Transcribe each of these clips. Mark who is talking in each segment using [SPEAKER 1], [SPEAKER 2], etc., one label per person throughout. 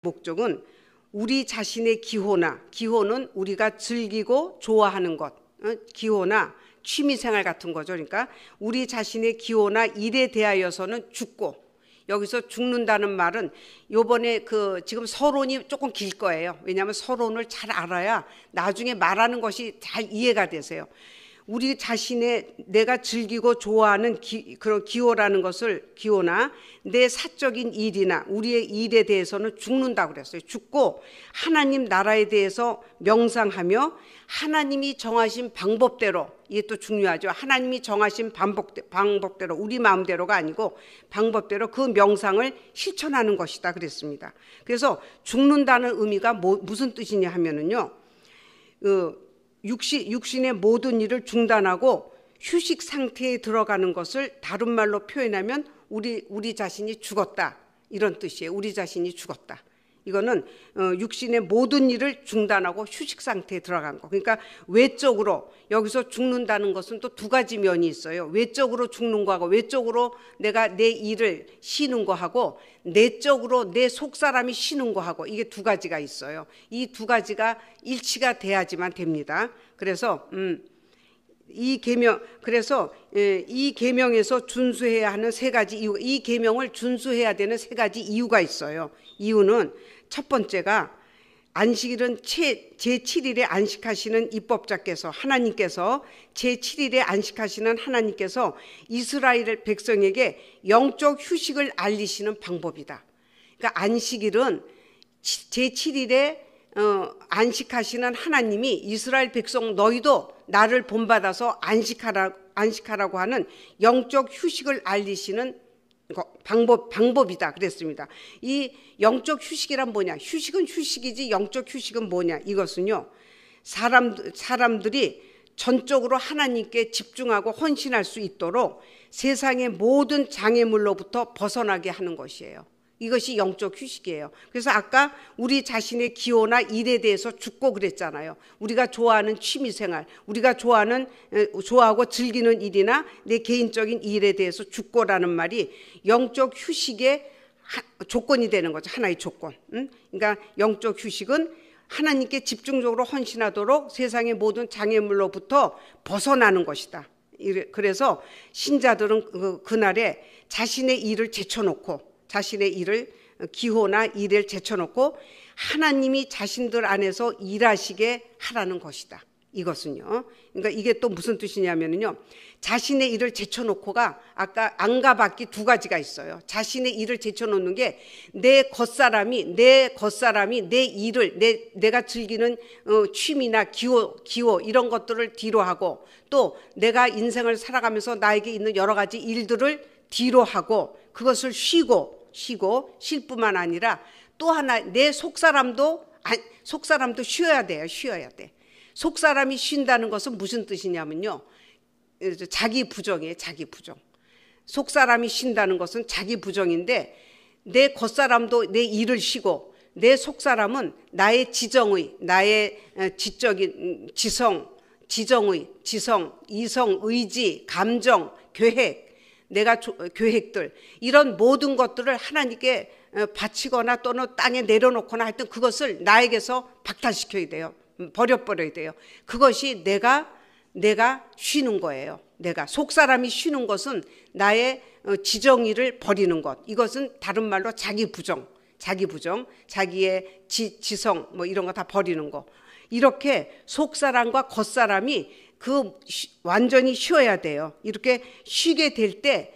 [SPEAKER 1] 목적은 우리 자신의 기호는 우리가 즐기고 좋아하는 것, 기호나 취미생활 같은 거죠. 그러니까 우리 자신의 기호나 일에 대하여서는 죽고, 여기서 죽는다는 말은 요번에 지금 서론이 조금 길 거예요. 왜냐하면 서론을 잘 알아야 나중에 말하는 것이 잘 이해가 되세요. 우리 자신의 내가 즐기고 좋아하는 그런 기호라는 것을, 기호나 내 사적인 일이나 우리의 일에 대해서는 죽는다고 그랬어요. 죽고 하나님 나라에 대해서 명상하며 하나님이 정하신 방법대로, 이게 또 중요하죠. 하나님이 정하신 방법대로, 우리 마음대로가 아니고 방법대로 그 명상을 실천하는 것이다 그랬습니다. 그래서 죽는다는 의미가 무슨 뜻이냐 하면은요, 육신의 모든 일을 중단하고 휴식 상태에 들어가는 것을 다른 말로 표현하면 우리 자신이 죽었다, 이런 뜻이에요. 우리 자신이 죽었다. 이거는 육신의 모든 일을 중단하고 휴식 상태에 들어간 거. 그러니까 외적으로, 여기서 죽는다는 것은 또 두 가지 면이 있어요. 외적으로 죽는 거하고, 외적으로 내가 내 일을 쉬는 거하고, 내적으로 내 속사람이 쉬는 거하고, 이게 두 가지가 있어요. 이 두 가지가 일치가 돼야지만 됩니다. 그래서 이 계명에서 준수해야 하는 세 가지 이유, 이 계명을 준수해야 되는 세 가지 이유가 있어요. 이유는 첫 번째가 안식일은 제7일에 안식하시는 입법자께서, 하나님께서 제7일에 안식하시는 하나님께서 이스라엘 백성에게 영적 휴식을 알리시는 방법이다. 그러니까 안식일은 제7일에 안식하시는 하나님이 이스라엘 백성 너희도 나를 본받아서 안식하라고 하는 영적 휴식을 알리시는 방법이다 그랬습니다. 이 영적 휴식이란 뭐냐? 휴식은 휴식이지 영적 휴식은 뭐냐? 이것은요, 사람들이 전적으로 하나님께 집중하고 헌신할 수 있도록 세상의 모든 장애물로부터 벗어나게 하는 것이에요. 이것이 영적 휴식이에요. 그래서 아까 우리 자신의 기호나 일에 대해서 죽고 그랬잖아요. 우리가 좋아하는 취미생활, 우리가 좋아하고 즐기는 일이나 내 개인적인 일에 대해서 죽고라는 말이 영적 휴식의 조건이 되는 거죠. 하나의 조건. 그러니까 영적 휴식은 하나님께 집중적으로 헌신하도록 세상의 모든 장애물로부터 벗어나는 것이다. 그래서 신자들은 그날에 자신의 일을 제쳐놓고, 자신의 일을, 기호나 일을 제쳐놓고 하나님이 자신들 안에서 일하시게 하라는 것이다. 이것은요, 그러니까 이게 또 무슨 뜻이냐면요, 자신의 일을 제쳐놓고가 아까 안가받기 두 가지가 있어요. 자신의 일을 제쳐놓는 게 내 겉사람이 내 일을, 내가 즐기는 취미나 기호 이런 것들을 뒤로 하고, 또 내가 인생을 살아가면서 나에게 있는 여러 가지 일들을 뒤로 하고, 그것을 쉬고 쉴 뿐만 아니라 또 하나 내 속사람도 쉬어야 돼요. 쉬어야 돼. 속사람이 쉰다는 것은 무슨 뜻이냐면요, 자기 부정이에요. 자기 부정. 속사람이 쉰다는 것은 자기 부정인데, 내 겉사람도 내 일을 쉬고 내 속사람은 나의 지정의, 나의 지적인 지정의, 이성, 의지, 감정, 계획, 내가 계획들, 이런 모든 것들을 하나님께 바치거나 또는 땅에 내려놓거나 하여튼 그것을 나에게서 박탈시켜야 돼요. 버려야 돼요. 그것이 내가 쉬는 거예요. 내가 속사람이 쉬는 것은 나의 지정의를 버리는 것. 이것은 다른 말로 자기 부정, 자기의 지성 뭐 이런 거 다 버리는 거. 이렇게 속사람과 겉사람이 완전히 쉬어야 돼요. 이렇게 쉬게 될 때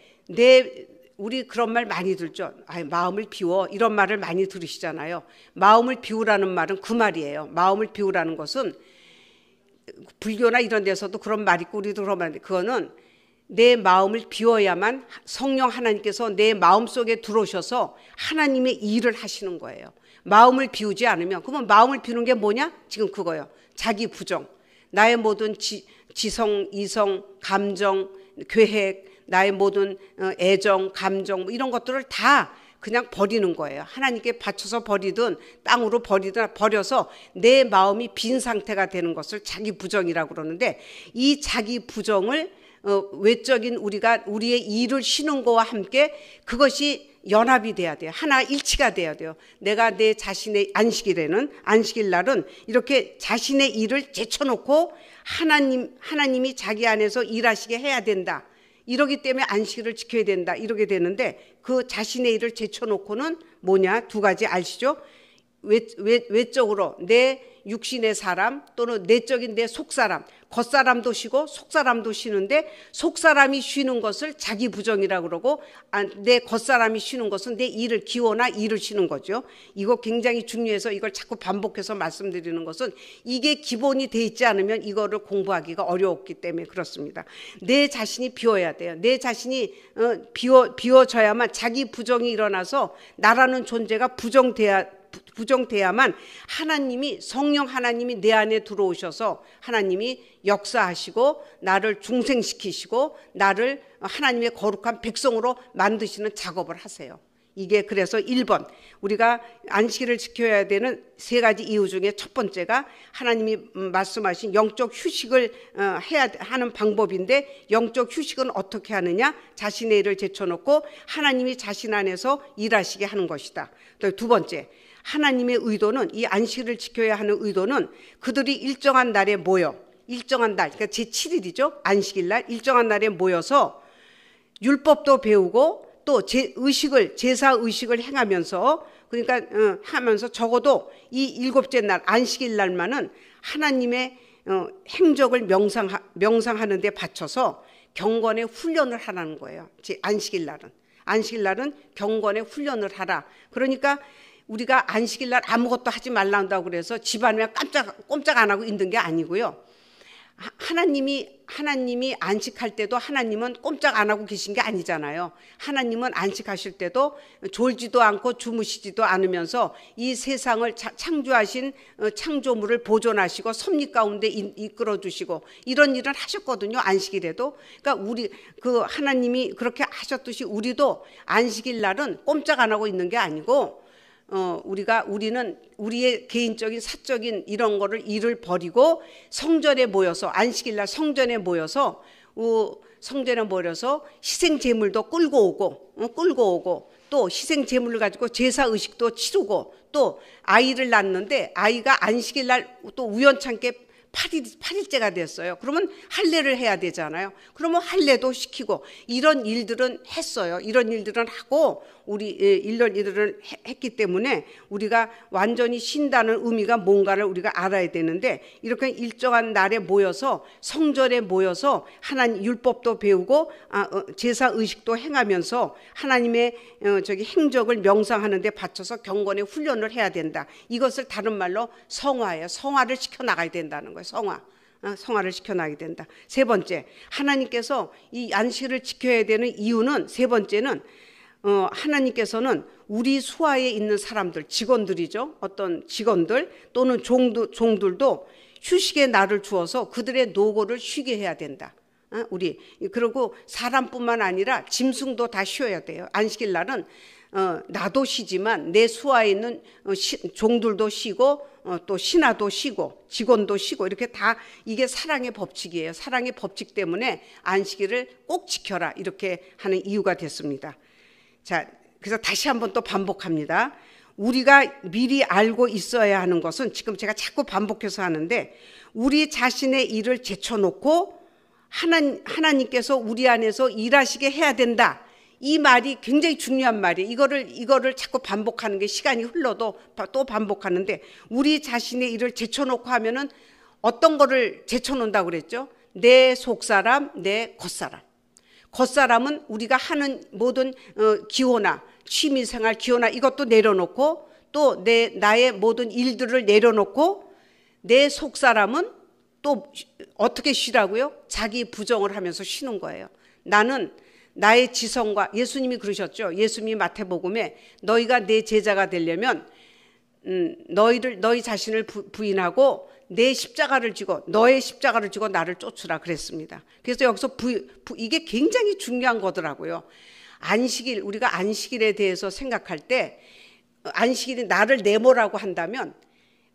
[SPEAKER 1] 우리 그런 말 많이 들죠. 마음을 비워, 이런 말을 많이 들으시잖아요. 마음을 비우라는 말은 그 말이에요. 마음을 비우라는 것은 불교나 이런 데서도 그런 말 있고 우리도 그런 말, 그거는 내 마음을 비워야만 성령 하나님께서 내 마음속에 들어오셔서 하나님의 일을 하시는 거예요. 마음을 비우지 않으면, 그러면 마음을 비우는 게 뭐냐? 지금 그거예요. 자기 부정, 나의 모든 지성, 이성, 감정, 계획, 나의 모든 애정, 감정 이런 것들을 다 그냥 버리는 거예요. 하나님께 바쳐서 버리든 땅으로 버리든 버려서 내 마음이 빈 상태가 되는 것을 자기 부정이라고 그러는데, 이 자기 부정을 외적인 우리의 일을 쉬는 거와 함께 그것이 연합이 돼야 돼요. 하나 일치가 돼야 돼요. 내가 내 자신의 안식일 날은 이렇게 자신의 일을 제쳐놓고 하나님이 자기 안에서 일하시게 해야 된다. 이러기 때문에 안식일을 지켜야 된다. 이러게 되는데 그 자신의 일을 제쳐놓고는 뭐냐? 두 가지 아시죠? 외적으로 내 육신의 사람 또는 내적인 내 속사람, 겉사람도 쉬고 속사람도 쉬는데 속사람이 쉬는 것을 자기 부정이라고 그러고 내 겉사람이 쉬는 것은 내 일을 기호나 일을 쉬는 거죠. 이거 굉장히 중요해서 이걸 자꾸 반복해서 말씀드리는 것은 이게 기본이 돼 있지 않으면 이거를 공부하기가 어려웠기 때문에 그렇습니다. 내 자신이 비워야 돼요. 내 자신이 비워져야만 자기 부정이 일어나서 나라는 존재가 부정돼야만 성령 하나님이 내 안에 들어오셔서 하나님이 역사하시고 나를 중생시키시고 나를 하나님의 거룩한 백성으로 만드시는 작업을 하세요. 이게 그래서 1번 우리가 안식일을 지켜야 되는 세 가지 이유 중에 첫 번째가 하나님이 말씀하신 영적 휴식을 해야 하는 방법인데 영적 휴식은 어떻게 하느냐? 자신의 일을 제쳐놓고 하나님이 자신 안에서 일하시게 하는 것이다. 또 두 번째, 하나님의 의도는 이 안식일을 지켜야 하는 의도는 그들이 일정한 날에 모여 일정한 날, 그러니까 제7일이죠. 안식일 날 일정한 날에 모여서 율법도 배우고 또 제사 의식을 행하면서 그러니까 하면서 적어도 이 일곱째 날 안식일 날만은 하나님의 행적을 명상하는 데 바쳐서 경건의 훈련을 하라는 거예요. 안식일 날은 경건의 훈련을 하라. 그러니까 우리가 안식일 날 아무것도 하지 말란다고 그래서 집안에 꼼짝 안 하고 있는 게 아니고요. 하나님이 안식할 때도 하나님은 꼼짝 안 하고 계신 게 아니잖아요. 하나님은 안식하실 때도 졸지도 않고 주무시지도 않으면서 이 세상을 창조하신 창조물을 보존하시고 섭리 가운데 이끌어 주시고 이런 일을 하셨거든요. 안식일에도. 그러니까 하나님이 그렇게 하셨듯이 우리도 안식일 날은 꼼짝 안 하고 있는 게 아니고 우리는 우리의 개인적인 사적인 이런 거를 일을 버리고 성전에 모여서 안식일 날 성전에 모여서 희생 제물도 끌고 오고 또 희생 제물을 가지고 제사 의식도 치르고 또 아이를 낳는데 아이가 안식일 날 또 우연찮게 8일째가 됐어요. 그러면 할례를 해야 되잖아요. 그러면 할례도 시키고 이런 일들은 했어요. 이런 일들은 하고 이런 일들을 했기 때문에 우리가 완전히 쉰다는 의미가 뭔가를 우리가 알아야 되는데 이렇게 일정한 날에 모여서 성전에 모여서 하나님 율법도 배우고 제사 의식도 행하면서 하나님의 행적을 명상하는 데 바쳐서 경건의 훈련을 해야 된다. 이것을 다른 말로 성화예요. 성화를 시켜나가야 된다는 거예요. 성화를 시켜나가야 된다. 세 번째, 하나님께서 이 안식일을 지켜야 되는 이유는 세 번째는 하나님께서는 우리 수하에 있는 사람들, 직원들이죠. 어떤 직원들 또는 종들도 휴식의 날을 주어서 그들의 노고를 쉬게 해야 된다. 그리고 사람뿐만 아니라 짐승도 다 쉬어야 돼요. 안식일 날은 나도 쉬지만 내 수하에 있는 종들도 쉬고 또 신하도 쉬고 직원도 쉬고 이렇게 다 이게 사랑의 법칙이에요. 사랑의 법칙 때문에 안식일을 꼭 지켜라 이렇게 하는 이유가 됐습니다. 자, 그래서 다시 한번 또 반복합니다. 우리가 미리 알고 있어야 하는 것은 지금 제가 자꾸 반복해서 하는데 우리 자신의 일을 제쳐놓고 하나님께서 우리 안에서 일하시게 해야 된다. 이 말이 굉장히 중요한 말이에요. 이거를 자꾸 반복하는 게 시간이 흘러도 또 반복하는데 우리 자신의 일을 제쳐놓고 하면은 어떤 거를 제쳐놓는다고 그랬죠? 내 속사람, 내 겉사람. 겉사람은 우리가 하는 모든 기호나 취미생활 기호나 이것도 내려놓고 또 나의 모든 일들을 내려놓고 내 속사람은 또 어떻게 쉬라고요? 자기 부정을 하면서 쉬는 거예요. 나는 나의 지성과 예수님이 그러셨죠. 예수님이 마태복음에 너희가 내 제자가 되려면 너희 자신을 부인하고 내 십자가를 지고 너의 십자가를 지고 나를 쫓으라 그랬습니다. 그래서 여기서 이게 굉장히 중요한 거더라고요. 우리가 안식일에 대해서 생각할 때 안식일이 나를 내모라고 한다면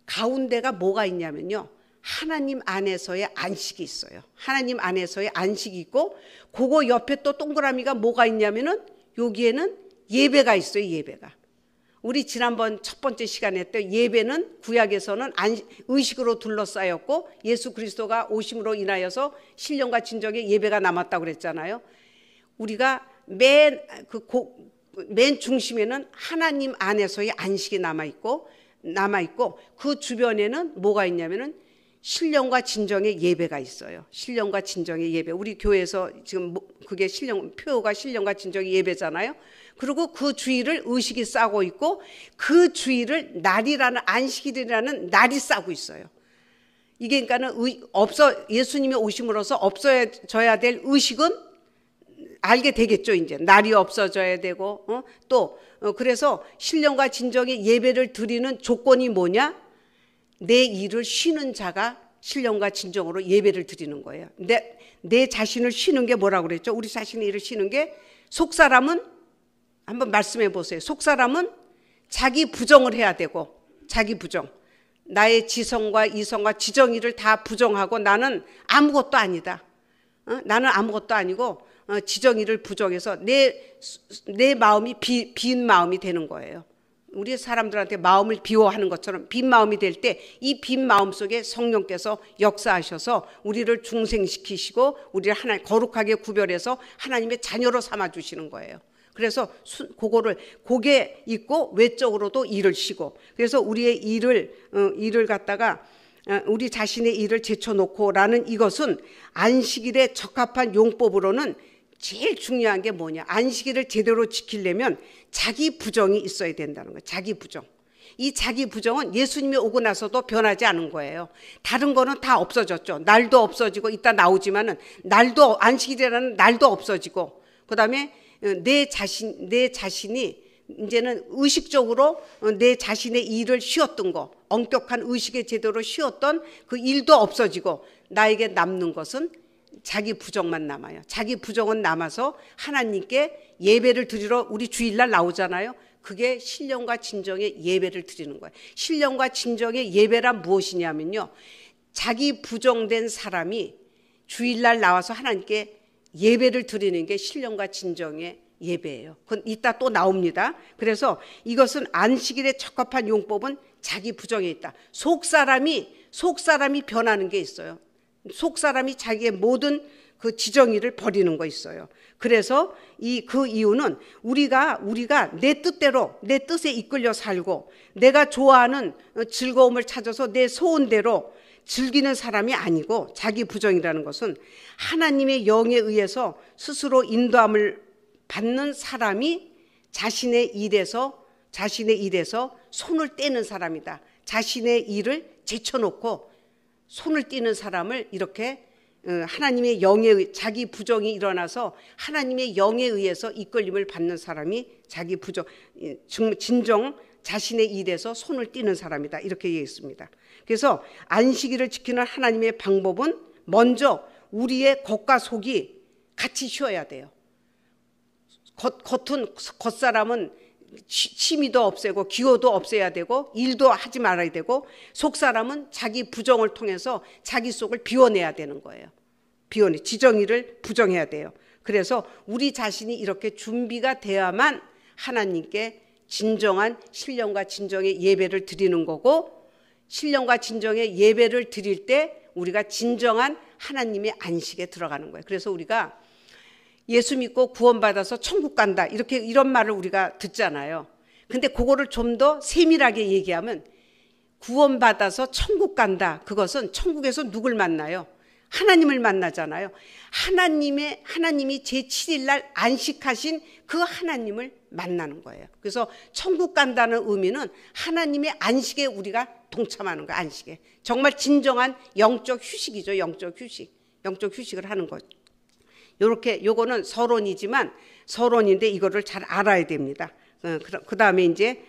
[SPEAKER 1] 가운데가 뭐가 있냐면요. 하나님 안에서의 안식이 있어요. 하나님 안에서의 안식이 있고 그거 옆에 또 동그라미가 뭐가 있냐면은 여기에는 예배가 있어요. 예배가. 우리 지난번 첫 번째 시간에 때 예배는 구약에서는 의식으로 둘러싸였고 예수 그리스도가 오심으로 인하여서 신령과 진정의 예배가 남았다고 그랬잖아요. 우리가 맨 중심에는 하나님 안에서의 안식이 남아있고 그 주변에는 뭐가 있냐면은 신령과 진정의 예배가 있어요. 신령과 진정의 예배. 우리 교회에서 지금 그게 표어가 신령과 진정의 예배잖아요. 그리고 그 주위를 의식이 싸고 있고 그 주위를 날이라는 안식일이라는 날이 싸고 있어요. 이게 그러니까는 예수님이 오심으로써 없어져야 될 의식은 알게 되겠죠. 이제 날이 없어져야 되고 그래서 신령과 진정의 예배를 드리는 조건이 뭐냐? 내 일을 쉬는 자가 신령과 진정으로 예배를 드리는 거예요. 내 자신을 쉬는 게 뭐라고 그랬죠? 우리 자신의 일을 쉬는 게 속사람은 한번 말씀해 보세요. 속사람은 자기 부정을 해야 되고 자기 부정. 나의 지성과 이성과 지정의를 다 부정하고 나는 아무것도 아니다. 나는 아무것도 아니고 지정의를 부정해서 내 마음이 빈 마음이 되는 거예요. 우리 사람들한테 마음을 비워하는 것처럼 빈 마음이 될 때 이 빈 마음 속에 성령께서 역사하셔서 우리를 중생시키시고 우리를 하나님 거룩하게 구별해서 하나님의 자녀로 삼아주시는 거예요. 그래서 고개 있고 외적으로도 일을 쉬고 그래서 우리의 일을 갖다가 우리 자신의 일을 제쳐놓고라는 이것은 안식일에 적합한 용법으로는 제일 중요한 게 뭐냐? 안식일을 제대로 지키려면 자기 부정이 있어야 된다는 거예요. 자기 부정. 이 자기 부정은 예수님이 오고 나서도 변하지 않은 거예요. 다른 거는 다 없어졌죠. 날도 없어지고 이따 나오지만은 안식일이라는 날도 없어지고 그다음에 내 자신이 이제는 의식적으로 내 자신의 일을 쉬었던 거, 엄격한 의식에 제대로 쉬었던 그 일도 없어지고 나에게 남는 것은 자기 부정만 남아요. 자기 부정은 남아서 하나님께 예배를 드리러 우리 주일날 나오잖아요. 그게 신령과 진정의 예배를 드리는 거예요. 신령과 진정의 예배란 무엇이냐면요. 자기 부정된 사람이 주일날 나와서 하나님께 예배를 드리는 게 신령과 진정의 예배예요. 그건 이따 또 나옵니다. 그래서 이것은 안식일에 적합한 용법은 자기 부정에 있다. 속사람이 변하는 게 있어요. 속사람이 자기의 모든 그 지정의를 버리는 거 있어요. 그래서 그 이유는 우리가 내 뜻대로 내 뜻에 이끌려 살고 내가 좋아하는 즐거움을 찾아서 내 소원대로 즐기는 사람이 아니고 자기 부정이라는 것은 하나님의 영에 의해서 스스로 인도함을 받는 사람이 자신의 일에서 손을 떼는 사람이다. 자신의 일을 제쳐놓고 손을 떼는 사람을 이렇게 하나님의 영에 자기 부정이 일어나서 하나님의 영에 의해서 이끌림을 받는 사람이 자기 부정 진정 자신의 일에서 손을 떼는 사람이다. 이렇게 얘기했습니다. 그래서 안식일을 지키는 하나님의 방법은 먼저 우리의 겉과 속이 같이 쉬어야 돼요. 겉사람은 취미도 없애고 기호도 없애야 되고 일도 하지 말아야 되고 속사람은 자기 부정을 통해서 자기 속을 비워내야 되는 거예요. 지정의를 부정해야 돼요. 그래서 우리 자신이 이렇게 준비가 돼야만 하나님께 진정한 신령과 진정의 예배를 드리는 거고 신령과 진정의 예배를 드릴 때 우리가 진정한 하나님의 안식에 들어가는 거예요. 그래서 우리가 예수 믿고 구원받아서 천국 간다 이런 말을 우리가 듣잖아요. 근데 그거를 좀 더 세밀하게 얘기하면 구원받아서 천국 간다. 그것은 천국에서 누굴 만나요? 하나님을 만나잖아요. 하나님이 제7일 날 안식하신 그 하나님을 만나는 거예요. 그래서 천국 간다는 의미는 하나님의 안식에 우리가 동참하는 거예요. 안식에. 정말 진정한 영적 휴식이죠. 영적 휴식을 하는 거죠. 요거는 서론인데 이거를 잘 알아야 됩니다. 그 다음에 이제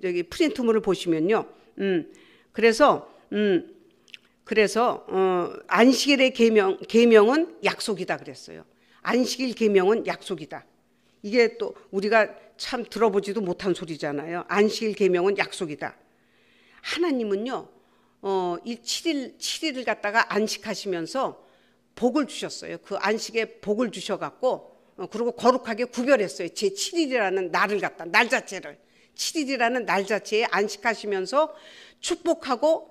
[SPEAKER 1] 여기 프린트물을 보시면요. 그래서 안식일의 계명은 약속이다 그랬어요. 안식일 계명은 약속이다. 이게 또 우리가 참 들어보지도 못한 소리잖아요. 안식일 계명은 약속이다. 하나님은요, 7일을 갖다가 안식하시면서 복을 주셨어요. 그 안식에 복을 주셔갖고 그리고 거룩하게 구별했어요. 제7일이라는 날을 갖다, 날 자체를. 7일이라는 날 자체에 안식하시면서 축복하고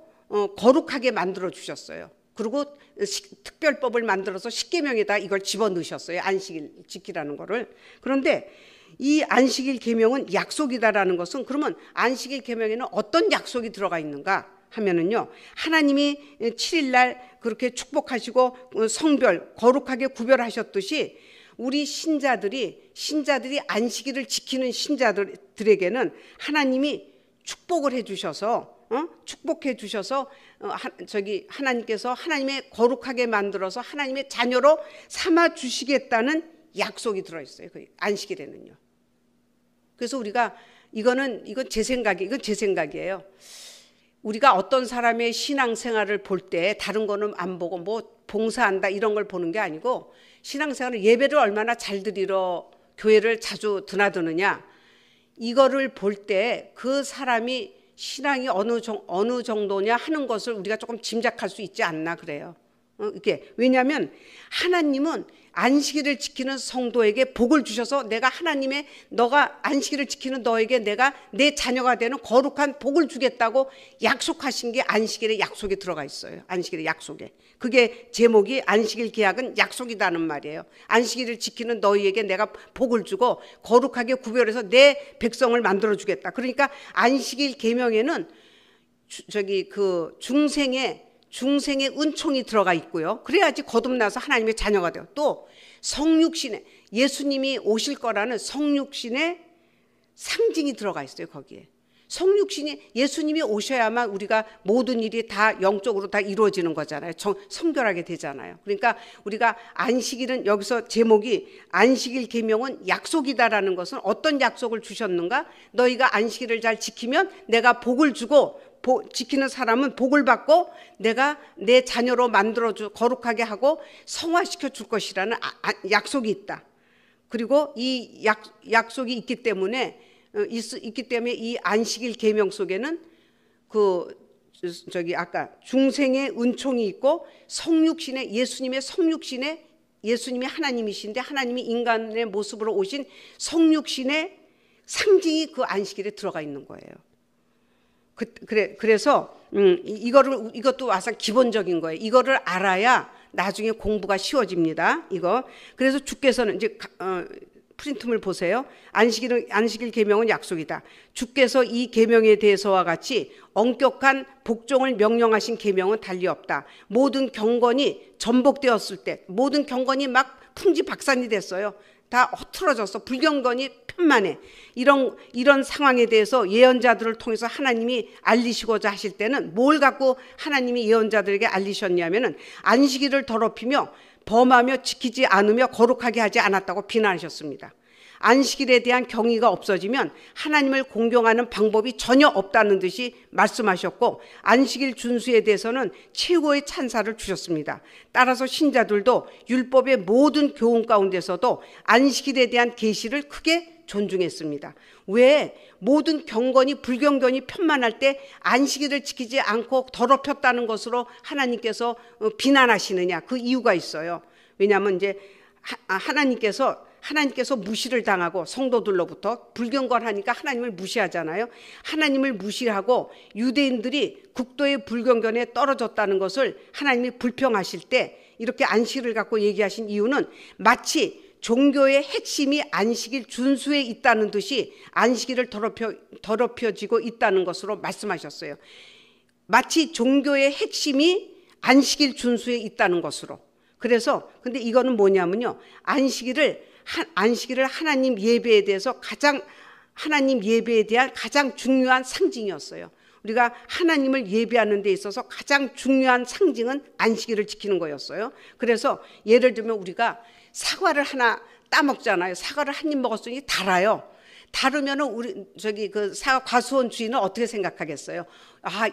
[SPEAKER 1] 거룩하게 만들어 주셨어요. 그리고 특별법을 만들어서 십계명에다 이걸 집어넣으셨어요. 안식일 지키라는 거를. 그런데 이 안식일 계명은 약속이다라는 것은, 그러면 안식일 계명에는 어떤 약속이 들어가 있는가 하면은요, 하나님이 7일날 그렇게 축복하시고 성별 거룩하게 구별하셨듯이 우리 신자들이 안식일을 지키는 신자들에게는 하나님이 축복을 해주셔서 축복해 주셔서 하나님께서 하나님의 거룩하게 만들어서 하나님의 자녀로 삼아 주시겠다는 약속이 들어 있어요. 그 안식일에는요. 그래서 우리가 이건 제 생각이에요. 우리가 어떤 사람의 신앙생활을 볼 때 다른 거는 안 보고 뭐 봉사한다 이런 걸 보는 게 아니고, 신앙생활은 예배를 얼마나 잘 드리러 교회를 자주 드나드느냐, 이거를 볼 때 그 사람이 신앙이 어느 정도냐 하는 것을 우리가 조금 짐작할 수 있지 않나 그래요. 이게 왜냐하면 하나님은 안식일을 지키는 성도에게 복을 주셔서 너가 안식일을 지키는 너에게 내가 내 자녀가 되는 거룩한 복을 주겠다고 약속하신 게 안식일의 약속에 들어가 있어요. 안식일의 약속에. 그게 제목이 안식일 계약은 약속이다는 말이에요. 안식일을 지키는 너희에게 내가 복을 주고 거룩하게 구별해서 내 백성을 만들어 주겠다. 그러니까 안식일 계명에는 중생의 은총이 들어가 있고요. 그래야지 거듭나서 하나님의 자녀가 돼요. 또 성육신에 예수님이 오실 거라는 성육신의 상징이 들어가 있어요. 거기에 성육신이 예수님이 오셔야만 우리가 모든 일이 다 영적으로 다 이루어지는 거잖아요. 성결하게 되잖아요. 그러니까 우리가 안식일은, 여기서 제목이 안식일 계명은 약속이다라는 것은 어떤 약속을 주셨는가? 너희가 안식일을 잘 지키면 내가 복을 주고, 지키는 사람은 복을 받고 내가 내 자녀로 만들어주 거룩하게 하고 성화시켜 줄 것이라는 약속이 있다. 그리고 이 약속이 있기 때문에 이 안식일 계명 속에는 아까 중생의 은총이 있고 성육신의 예수님이 하나님이신데 하나님이 인간의 모습으로 오신 성육신의 상징이 그 안식일에 들어가 있는 거예요. 그래서 이것도 와서 기본적인 거예요. 이거를 알아야 나중에 공부가 쉬워집니다. 그래서 주께서는 이제 프린트물 보세요. 안식일 계명은 약속이다. 주께서 이 계명에 대해서와 같이 엄격한 복종을 명령하신 계명은 달리 없다. 모든 경건이 전복되었을 때, 모든 경건이 막 풍지박산이 됐어요. 다 흐트러졌어. 불경건이 편만해. 이런 상황에 대해서 예언자들을 통해서 하나님이 알리시고자 하실 때는 뭘 갖고 하나님이 예언자들에게 알리셨냐면은 안식일을 더럽히며 범하며 지키지 않으며 거룩하게 하지 않았다고 비난하셨습니다. 안식일에 대한 경의가 없어지면 하나님을 공경하는 방법이 전혀 없다는 듯이 말씀하셨고, 안식일 준수에 대해서는 최고의 찬사를 주셨습니다. 따라서 신자들도 율법의 모든 교훈 가운데서도 안식일에 대한 계시를 크게 존중했습니다. 왜 모든 불경건이 편만할 때 안식일을 지키지 않고 더럽혔다는 것으로 하나님께서 비난하시느냐? 그 이유가 있어요. 왜냐하면 이제 하나님께서 무시를 당하고, 성도들로부터 불경건하니까 하나님을 무시하잖아요. 하나님을 무시하고 유대인들이 국도의 불경건에 떨어졌다는 것을 하나님이 불평하실 때 이렇게 안식일을 갖고 얘기하신 이유는 마치 종교의 핵심이 안식일 준수에 있다는 듯이 안식일을 더럽혀지고 있다는 것으로 말씀하셨어요. 마치 종교의 핵심이 안식일 준수에 있다는 것으로. 그래서 근데 이거는 뭐냐면요, 안식일을 하나님 예배에 대한 가장 중요한 상징이었어요. 우리가 하나님을 예배하는 데 있어서 가장 중요한 상징은 안식일을 지키는 거였어요. 그래서 예를 들면 우리가 사과를 하나 따먹잖아요. 사과를 한 입 먹었으니 달아요. 다르면은 그 사과 과수원 주인은 어떻게 생각하겠어요?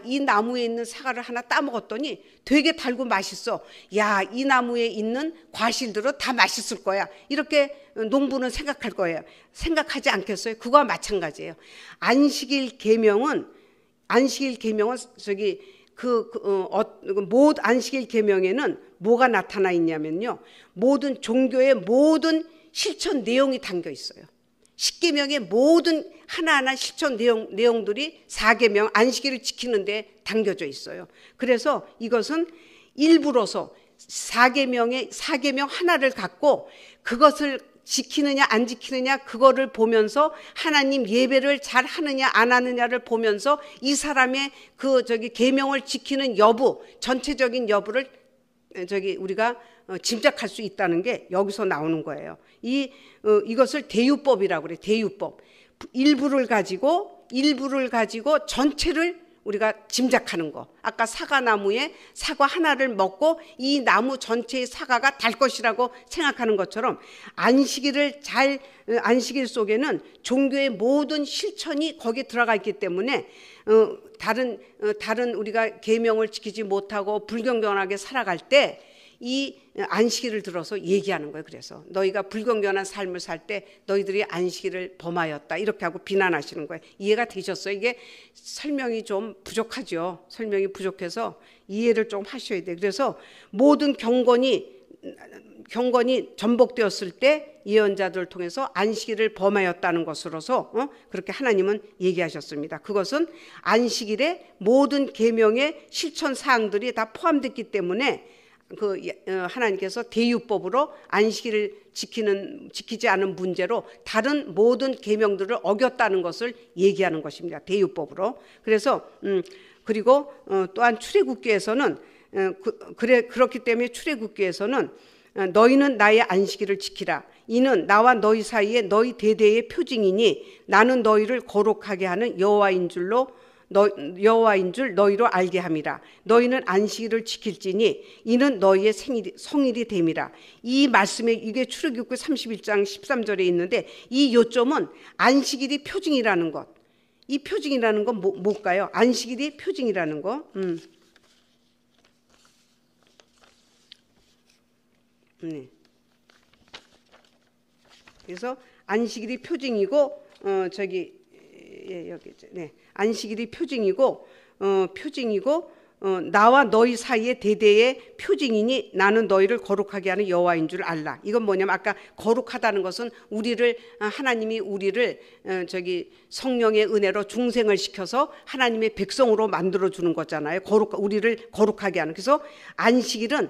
[SPEAKER 1] 이 나무에 있는 사과를 하나 따먹었더니 되게 달고 맛있어. 이 나무에 있는 과실들은 다 맛있을 거야. 이렇게 농부는 생각할 거예요. 생각하지 않겠어요? 그거와 마찬가지예요. 안식일 계명은 안식일 계명에는 뭐가 나타나 있냐면요, 모든 종교의 모든 실천 내용이 담겨 있어요. 10계명의 모든 하나하나 실천 내용들이 4계명 안식일을 지키는데 담겨져 있어요. 그래서 이것은 일부러서 4계명 하나를 갖고 그것을 지키느냐 안 지키느냐 그거를 보면서 하나님 예배를 잘 하느냐 안 하느냐를 보면서 이 사람의 계명을 지키는 여부, 전체적인 여부를 우리가 짐작할 수 있다는 게 여기서 나오는 거예요. 이것을 대유법이라고 그래요. 대유법. 일부를 가지고 전체를 우리가 짐작하는 거. 아까 사과나무에 사과 하나를 먹고 이 나무 전체의 사과가 달 것이라고 생각하는 것처럼 안식일 속에는 종교의 모든 실천이 거기에 들어가 있기 때문에 다른 우리가 계명을 지키지 못하고 불경건하게 살아갈 때 이 안식일을 들어서 얘기하는 거예요. 그래서 너희가 불경건한 삶을 살 때 너희들이 안식일을 범하였다 이렇게 하고 비난하시는 거예요. 이해가 되셨어요? 이게 설명이 좀 부족하죠. 설명이 부족해서 이해를 좀 하셔야 돼요. 그래서 모든 경건이 전복되었을 때 예언자들을 통해서 안식일을 범하였다는 것으로서 그렇게 하나님은 얘기하셨습니다. 그것은 안식일의 모든 계명의 실천 사항들이 다 포함됐기 때문에 하나님께서 대유법으로 안식일을 지키지 않은 문제로 다른 모든 계명들을 어겼다는 것을 얘기하는 것입니다. 대유법으로. 그래서 그리고 또한 출애굽기에서는 그렇기 때문에 출애굽기에서는 너희는 나의 안식일을 지키라. 이는 나와 너희 사이에 너희 대대의 표징이니 나는 너희를 거룩하게 하는 여호와인 줄 너희로 알게 함이라. 너희는 안식일을 지킬지니 이는 너희의 성일이 됨이라. 이 말씀에 이게 출애굽기 31장 13절에 있는데 이 요점은 안식일이 표징이라는 것. 이 표징이라는 건 뭘까요? 안식일이 표징이라는 거. 네. 그래서 안식일이 표징이고 네. 안식일이 표징이고 나와 너희 사이의 대대의 표징이니 나는 너희를 거룩하게 하는 여호와인 줄 알라. 이건 뭐냐면 아까 거룩하다는 것은 하나님이 우리를 성령의 은혜로 중생을 시켜서 하나님의 백성으로 만들어 주는 거잖아요. 우리를 거룩하게 하는. 그래서 안식일은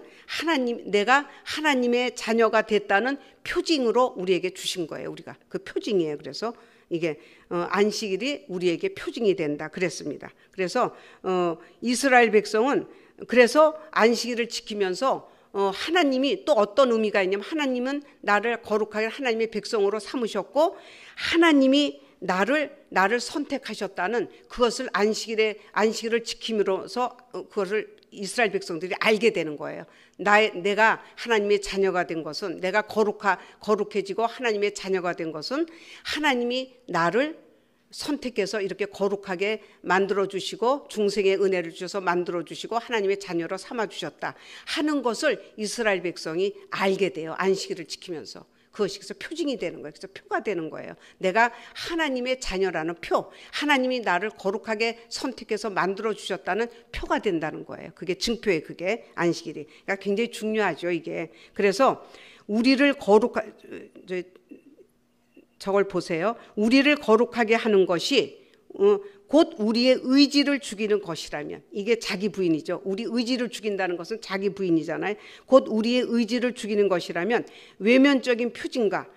[SPEAKER 1] 내가 하나님의 자녀가 됐다는 표징으로 우리에게 주신 거예요. 우리가 그 표징이에요. 그래서 이게 안식일이 우리에게 표징이 된다 그랬습니다. 그래서 이스라엘 백성은 그래서 안식일을 지키면서 하나님이 또 어떤 의미가 있냐면 하나님은 나를 거룩하게 하나님의 백성으로 삼으셨고 하나님이 나를 선택하셨다는 그것을 안식일을 지킴으로써 그것을 이스라엘 백성들이 알게 되는 거예요. 내가 하나님의 자녀가 된 것은 내가 거룩해지고 하나님의 자녀가 된 것은 하나님이 나를 선택해서 이렇게 거룩하게 만들어주시고 중생의 은혜를 주셔서 만들어주시고 하나님의 자녀로 삼아주셨다 하는 것을 이스라엘 백성이 알게 돼요. 안식일을 지키면서. 그것이 그래서 표징이 되는 거예요. 그래서 표가 되는 거예요. 내가 하나님의 자녀라는 표, 하나님이 나를 거룩하게 선택해서 만들어주셨다는 표가 된다는 거예요. 그게 증표예요. 그게 안식일이. 그러니까 굉장히 중요하죠. 이게. 그래서 우리를 저걸 보세요. 우리를 거룩하게 하는 것이 곧 우리의 의지를 죽이는 것이라면 이게 자기 부인이죠. 우리 의지를 죽인다는 것은 자기 부인이잖아요. 곧 우리의 의지를 죽이는 것이라면 외면적인 표징과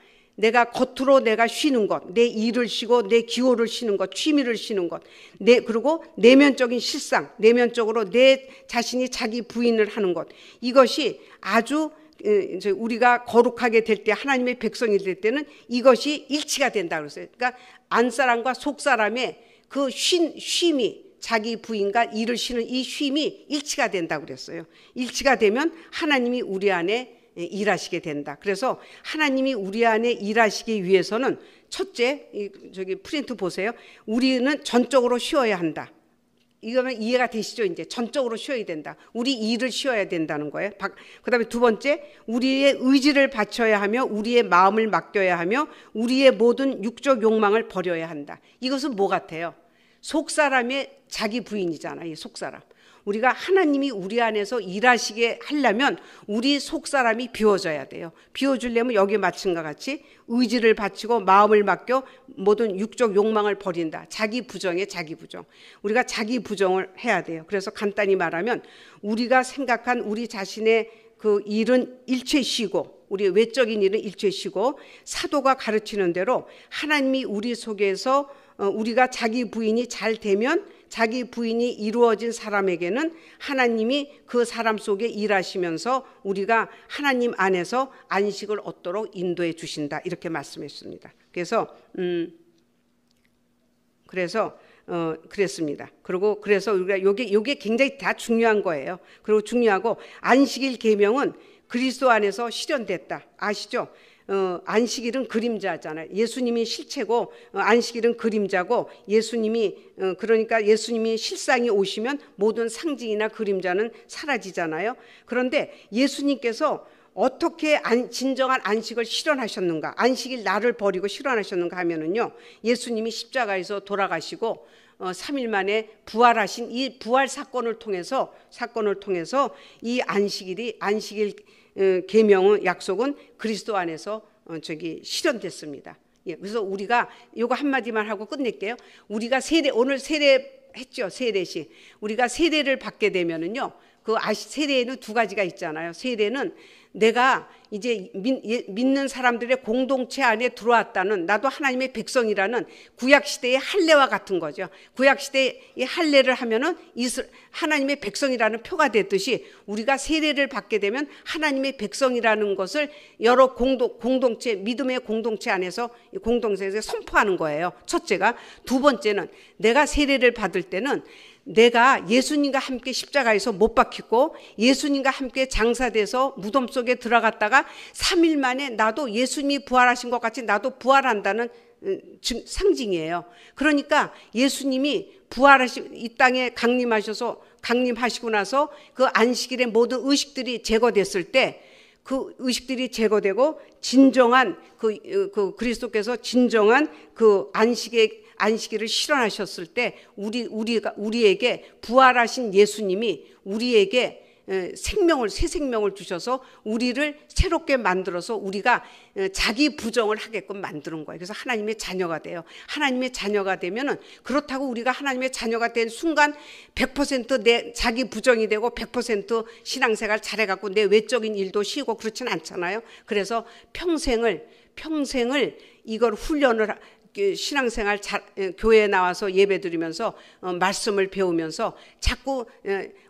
[SPEAKER 1] 겉으로 내가 쉬는 것, 내 일을 쉬고 내 기호를 쉬는 것, 취미를 쉬는 것, 그리고 내면적인 실상, 내면적으로 내 자신이 자기 부인을 하는 것, 이것이 아주 우리가 거룩하게 될 때 하나님의 백성이 될 때는 이것이 일치가 된다 그랬어요. 그러니까 안사람과 속사람의 그 쉼이 자기 부인과 일을 쉬는 이 쉼이 일치가 된다고 그랬어요. 일치가 되면 하나님이 우리 안에 일하시게 된다. 그래서 하나님이 우리 안에 일하시기 위해서는 첫째, 프린트 보세요. 우리는 전적으로 쉬어야 한다. 이거는 이해가 되시죠? 이제 전적으로 쉬어야 된다. 우리 일을 쉬어야 된다는 거예요. 그다음에 두 번째, 우리의 의지를 바쳐야 하며 우리의 마음을 맡겨야 하며 우리의 모든 육적 욕망을 버려야 한다. 이것은 뭐 같아요? 속사람의 자기 부인이잖아요. 이 속사람. 우리가 하나님이 우리 안에서 일하시게 하려면 우리 속사람이 비워져야 돼요. 비워주려면 여기에 마친 것 같이 의지를 바치고 마음을 맡겨 모든 육적 욕망을 버린다. 자기 부정에 자기 부정. 우리가 자기 부정을 해야 돼요. 그래서 간단히 말하면 우리가 생각한 우리 자신의 그 일은 일체 쉬고, 우리 외적인 일은 일체 쉬고, 사도가 가르치는 대로 하나님이 우리 속에서 우리가 자기 부인이 잘 되면 자기 부인이 이루어진 사람에게는 하나님이 그 사람 속에 일하시면서 우리가 하나님 안에서 안식을 얻도록 인도해 주신다. 이렇게 말씀했습니다. 그랬습니다. 그래서 우리가 요게 굉장히 다 중요한 거예요. 그리고 중요하고 안식일 계명은 그리스도 안에서 실현됐다. 아시죠? 안식일은 그림자잖아요. 예수님이 실체고 안식일은 그림자고 그러니까 예수님이 실상이 오시면 모든 상징이나 그림자는 사라지잖아요. 그런데 예수님께서 어떻게 진정한 안식을 실현하셨는가? 안식일 날을 버리고 실현하셨는가 하면은요. 예수님이 십자가에서 돌아가시고 3일 만에 부활하신 이 부활 사건을 통해서 이 안식일 계명은 약속은 그리스도 안에서 실현됐습니다. 예, 그래서 우리가 이거 한마디만 하고 끝낼게요. 우리가 오늘 세례했죠. 세례식. 우리가 세례를 받게 되면은요. 세례에는 두 가지가 있잖아요. 세례는 내가 이제 믿는 사람들의 공동체 안에 들어왔다는, 나도 하나님의 백성이라는 구약시대의 할례와 같은 거죠. 구약시대의 할례를 하면은 하나님의 백성이라는 표가 됐듯이 우리가 세례를 받게 되면 하나님의 백성이라는 것을 여러 공동체, 믿음의 공동체 안에서 공동체에서 선포하는 거예요. 첫째가. 두 번째는 내가 세례를 받을 때는 내가 예수님과 함께 십자가에서 못 박히고 예수님과 함께 장사돼서 무덤 속에 들어갔다가 3일 만에 나도 예수님이 부활하신 것 같이 나도 부활한다는 상징이에요. 그러니까 예수님이 이 땅에 강림하시고 나서 그 안식일의 모든 의식들이 제거됐을 때, 그 의식들이 제거되고 진정한 그리스도께서 진정한 그 안식일을 실현하셨을 때 우리에게 부활하신 예수님이 우리에게 새 생명을 주셔서 우리를 새롭게 만들어서 우리가 자기 부정을 하게끔 만드는 거예요. 그래서 하나님의 자녀가 돼요. 하나님의 자녀가 되면은, 그렇다고 우리가 하나님의 자녀가 된 순간 100% 내 자기 부정이 되고 100% 신앙생활 잘해갖고 내 외적인 일도 쉬고 그렇진 않잖아요. 그래서 평생을 이걸 훈련을 신앙생활 교회에 나와서 예배드리면서 말씀을 배우면서 자꾸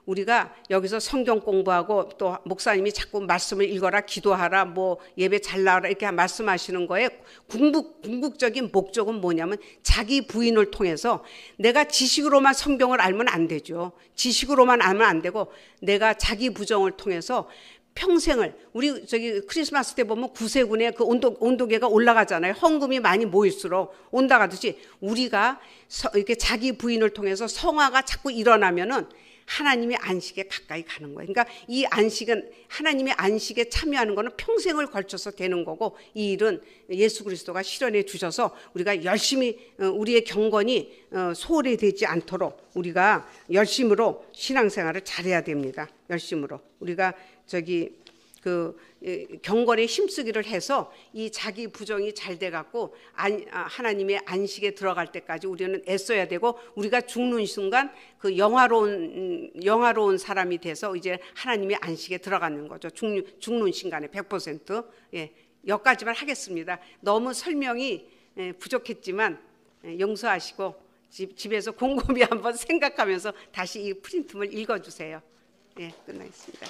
[SPEAKER 1] 우리가 여기서 성경 공부하고 또 목사님이 자꾸 말씀을 읽어라, 기도하라, 뭐 예배 잘 나와라 이렇게 말씀하시는 거에 궁극적인 목적은 뭐냐면 자기 부인을 통해서, 내가 지식으로만 성경을 알면 안 되죠. 지식으로만 알면 안 되고 내가 자기 부정을 통해서 평생을, 우리 크리스마스 때 보면 구세군의 그 온도계가 올라가잖아요. 헌금이 많이 모일수록 온다가듯이 우리가 이렇게 자기 부인을 통해서 성화가 자꾸 일어나면은 하나님의 안식에 가까이 가는 거예요. 그러니까 이 안식은, 하나님의 안식에 참여하는 거는 평생을 걸쳐서 되는 거고, 이 일은 예수 그리스도가 실현해 주셔서 우리가 열심히 우리의 경건이 소홀히 되지 않도록 우리가 열심으로 신앙생활을 잘해야 됩니다. 열심으로 우리가 경건에 힘쓰기를 해서 이 자기 부정이 잘 돼갖고 하나님의 안식에 들어갈 때까지 우리는 애써야 되고, 우리가 죽는 순간 그 영화로운 사람이 돼서 이제 하나님의 안식에 들어가는 거죠. 죽는 순간에 100%. 예, 여기까지만 하겠습니다. 너무 설명이 부족했지만 용서하시고 집에서 곰곰이 한번 생각하면서 다시 이 프린트물 읽어주세요. 예, 끝나겠습니다.